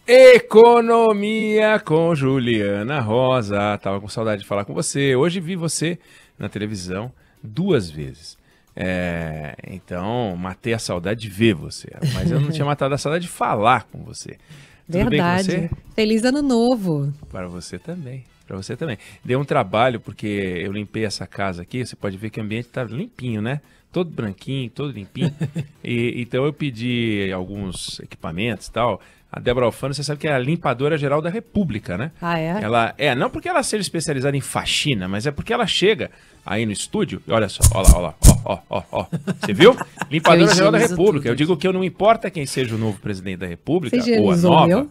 Economia com Juliana Rosa. Tava com saudade de falar com você. Hoje vi você na televisão 2 vezes. Então, matei a saudade de ver você. Mas eu não tinha matado a saudade de falar com você. Tudo Verdade. bem com você? Feliz ano novo. Para você também. Para você também. Deu um trabalho porque eu limpei essa casa aqui. Você pode ver que o ambiente tá limpinho, né? Todo branquinho, todo limpinho. Então eu pedi alguns equipamentos e tal. A Débora Alfano, você sabe que é a limpadora geral da República, né? Ah, é? Não porque ela seja especializada em faxina, mas é porque ela chega aí no estúdio e olha só, ó lá. Você viu? Limpadora geral da República. Tudo. Eu digo que não importa quem seja o novo presidente da República Você ou a higienizou nova. o meu?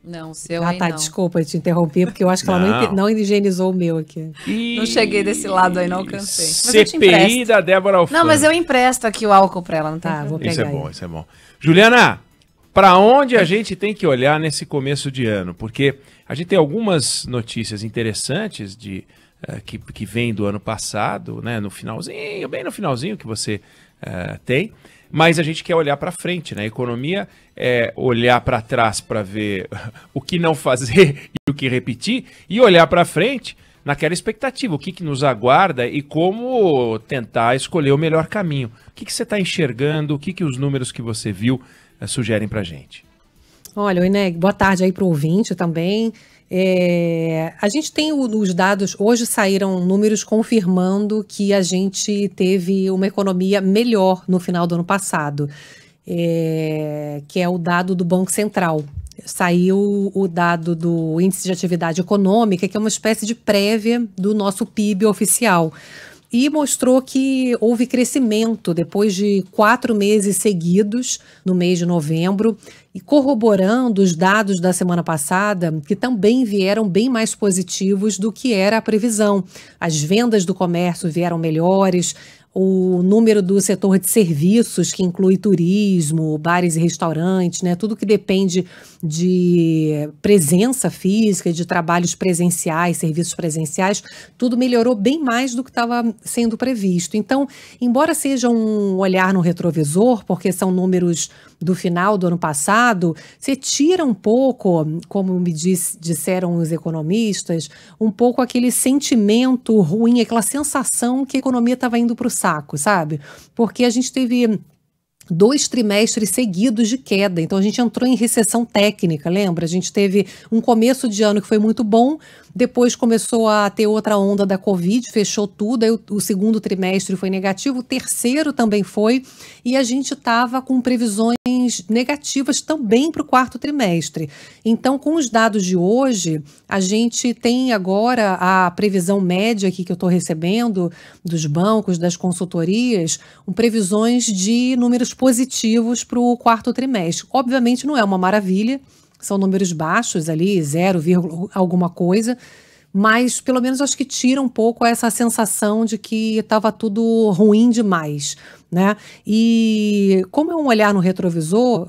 Não, o seu Ah, aí tá, não. desculpa te interromper, porque eu acho que ela não higienizou o meu aqui. Não cheguei desse lado aí, não alcancei. Mas eu te CPI empresto. da Débora Alfano. Não, mas eu empresto aqui o álcool pra ela, não tem Tá, vou problema. Isso é pegar bom, aí. isso é bom. Juliana, para onde a gente tem que olhar nesse começo de ano? Porque a gente tem algumas notícias interessantes que vêm do ano passado, né? No finalzinho, bem no finalzinho que você tem. Mas a gente quer olhar para frente, né? A economia é olhar para trás para ver o que não fazer e o que repetir, e olhar para frente naquela expectativa, o que nos aguarda e como tentar escolher o melhor caminho. O que você está enxergando, o que os números que você viu sugerem para a gente? Olha, Ineg, boa tarde aí para o ouvinte também. A gente tem os dados, hoje saíram números confirmando que a gente teve uma economia melhor no final do ano passado, que é o dado do Banco Central. Saiu o dado do Índice de Atividade Econômica, que é uma espécie de prévia do nosso PIB oficial. E mostrou que houve crescimento depois de 4 meses seguidos, no mês de novembro, e corroborando os dados da semana passada, que também vieram bem mais positivos do que era a previsão. As vendas do comércio vieram melhores, o número do setor de serviços, que inclui turismo, bares e restaurantes, né, tudo que depende de presença física, de trabalhos presenciais, serviços presenciais, tudo melhorou bem mais do que estava sendo previsto. Então, embora seja um olhar no retrovisor, porque são números do final do ano passado, você tira um pouco, como me disseram os economistas, um pouco aquele sentimento ruim, aquela sensação que a economia estava indo para o saco, sabe? Porque a gente teve 2 trimestres seguidos de queda, então a gente entrou em recessão técnica, lembra? A gente teve um começo de ano que foi muito bom, depois começou a ter outra onda da Covid, fechou tudo, aí o segundo trimestre foi negativo, o terceiro também foi, e a gente estava com previsões negativas também para o 4º trimestre. Então, com os dados de hoje, a gente tem agora a previsão média aqui que eu estou recebendo dos bancos, das consultorias, previsões de números positivos para o 4º trimestre. Obviamente não é uma maravilha, são números baixos ali, 0, alguma coisa, mas pelo menos acho que tira um pouco essa sensação de que estava tudo ruim demais, né? E como é um olhar no retrovisor,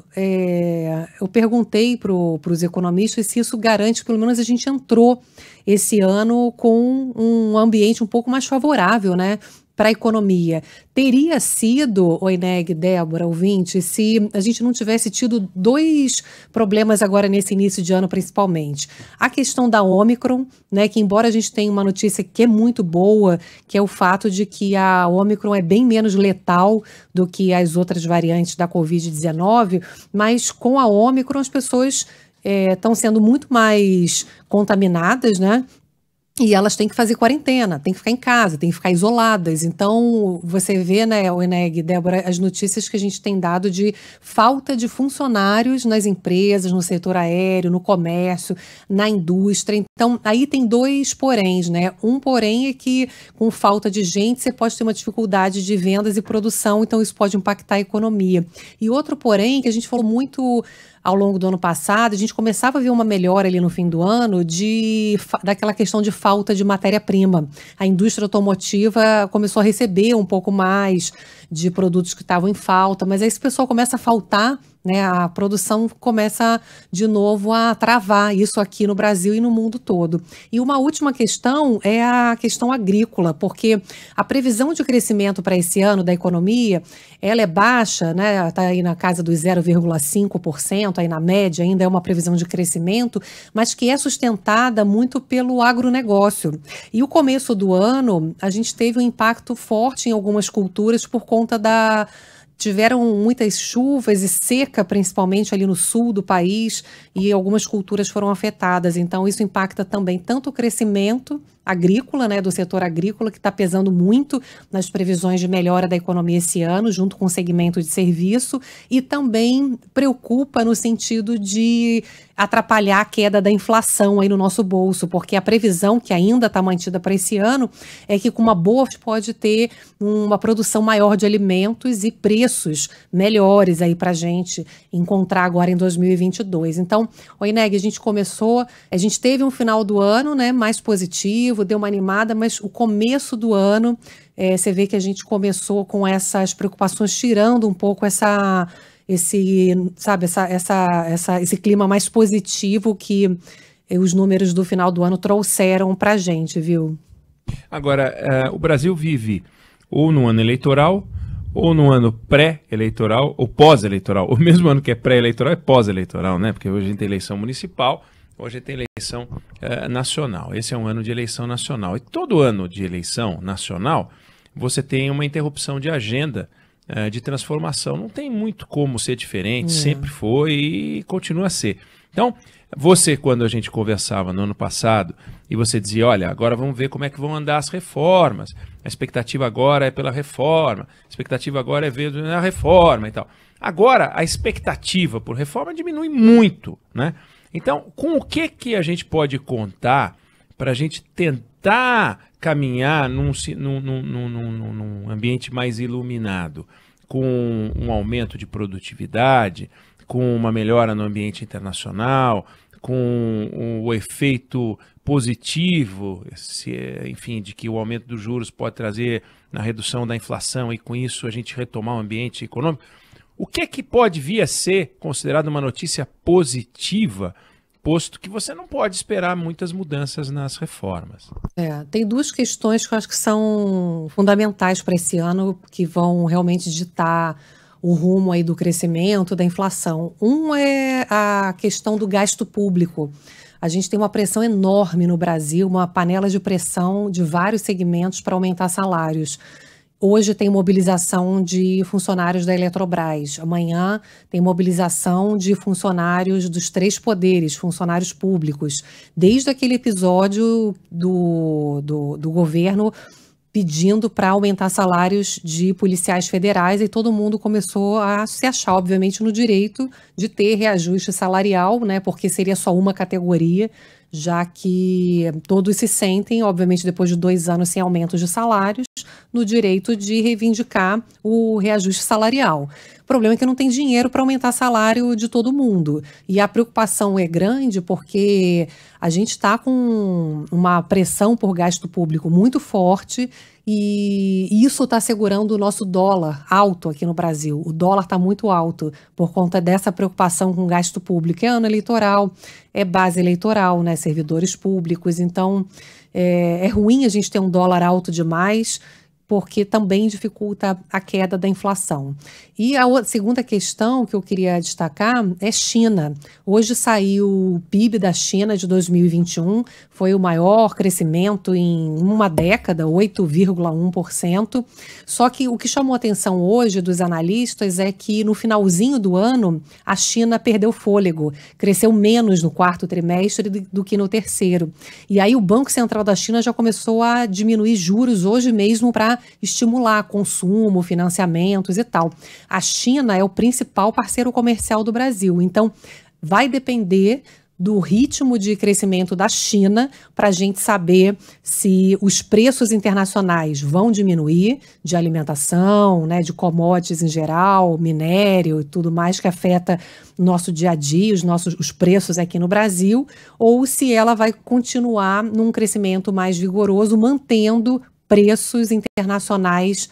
eu perguntei para os economistas se isso garante que pelo menos a gente entrou esse ano com um ambiente um pouco mais favorável, né, para a economia. Teria sido, Ineg, Débora, ouvinte, se a gente não tivesse tido 2 problemas agora nesse início de ano, principalmente. A questão da Ômicron, né, que embora a gente tenha uma notícia que é muito boa, que é o fato de que a Ômicron é bem menos letal do que as outras variantes da Covid-19, mas com a Ômicron as pessoas estão sendo muito mais contaminadas, né? E elas têm que fazer quarentena, têm que ficar em casa, têm que ficar isoladas. Então, você vê, né, Ineg, Débora, as notícias que a gente tem dado de falta de funcionários nas empresas, no setor aéreo, no comércio, na indústria. Então, aí tem 2 poréns, né? Um porém é que, com falta de gente, você pode ter uma dificuldade de vendas e produção, então isso pode impactar a economia. E outro porém, que a gente falou muito ao longo do ano passado, a gente começava a ver uma melhora ali no fim do ano daquela questão de falta de matéria-prima. A indústria automotiva começou a receber um pouco mais de produtos que estavam em falta, mas aí esse pessoal começa a faltar, né, a produção começa de novo a travar, isso aqui no Brasil e no mundo todo. E uma última questão é a questão agrícola, porque a previsão de crescimento para esse ano da economia, ela é baixa, né, está aí na casa dos 0,5%, aí na média ainda é uma previsão de crescimento, mas que é sustentada muito pelo agronegócio. E o começo do ano, a gente teve um impacto forte em algumas culturas por conta tiveram muitas chuvas e seca, principalmente ali no sul do país, e algumas culturas foram afetadas. Então, isso impacta também tanto o crescimento agrícola, né, do setor agrícola, que está pesando muito nas previsões de melhora da economia esse ano, junto com o segmento de serviço, e também preocupa no sentido de atrapalhar a queda da inflação aí no nosso bolso, porque a previsão que ainda está mantida para esse ano é que com uma boa pode ter uma produção maior de alimentos e preços melhores aí para a gente encontrar agora em 2022. Então, Ineg, a gente teve um final do ano, né, mais positivo, deu uma animada, mas o começo do ano, você vê que a gente começou com essas preocupações, tirando um pouco esse clima mais positivo que os números do final do ano trouxeram para a gente, viu? Agora, o Brasil vive ou no ano eleitoral, ou no ano pré-eleitoral, ou pós-eleitoral. O mesmo ano que é pré-eleitoral é pós-eleitoral, né? Porque hoje a gente tem eleição municipal, hoje tem eleição nacional. Esse é um ano de eleição nacional. E todo ano de eleição nacional, você tem uma interrupção de agenda de transformação. Não tem muito como ser diferente, sempre foi e continua a ser. Então, quando a gente conversava no ano passado, e você dizia, olha, agora vamos ver como é que vão andar as reformas. A expectativa agora é pela reforma, a expectativa agora é ver a reforma e tal. Agora, a expectativa por reforma diminui muito, né? Então, com o que a gente pode contar para a gente tentar caminhar num ambiente mais iluminado, com um aumento de produtividade, com uma melhora no ambiente internacional, com o efeito positivo, enfim, de que o aumento dos juros pode trazer na redução da inflação e com isso a gente retomar o ambiente econômico. O que pode vir a ser considerado uma notícia positiva, posto que você não pode esperar muitas mudanças nas reformas? Tem duas questões que eu acho que são fundamentais para esse ano, que vão realmente ditar o rumo aí do crescimento, da inflação. Um é a questão do gasto público. A gente tem uma pressão enorme no Brasil, uma panela de pressão de vários segmentos para aumentar salários. Hoje tem mobilização de funcionários da Eletrobras. Amanhã tem mobilização de funcionários dos 3 poderes, funcionários públicos. Desde aquele episódio do governo pedindo para aumentar salários de policiais federais, e todo mundo começou a se achar, obviamente, no direito de ter reajuste salarial, né, porque seria só uma categoria, já que todos se sentem, obviamente, depois de 2 anos sem aumento de salários, no direito de reivindicar o reajuste salarial. O problema é que não tem dinheiro para aumentar salário de todo mundo. E a preocupação é grande porque a gente está com uma pressão por gasto público muito forte e isso está segurando o nosso dólar alto aqui no Brasil. O dólar está muito alto por conta dessa preocupação com gasto público. É ano eleitoral, é base eleitoral, né? Servidores públicos. Então, é ruim a gente ter um dólar alto demais, porque também dificulta a queda da inflação. E a segunda questão que eu queria destacar é China. Hoje saiu o PIB da China de 2021, foi o maior crescimento em uma década, 8,1%. Só que o que chamou a atenção hoje dos analistas é que no finalzinho do ano a China perdeu fôlego, cresceu menos no 4º trimestre do que no 3º. E aí o Banco Central da China já começou a diminuir juros hoje mesmo para estimular consumo, financiamentos e tal. A China é o principal parceiro comercial do Brasil, então vai depender do ritmo de crescimento da China para a gente saber se os preços internacionais vão diminuir de alimentação, né, de commodities em geral, minério e tudo mais que afeta nosso dia a dia, os preços aqui no Brasil, ou se ela vai continuar num crescimento mais vigoroso, mantendo preços internacionais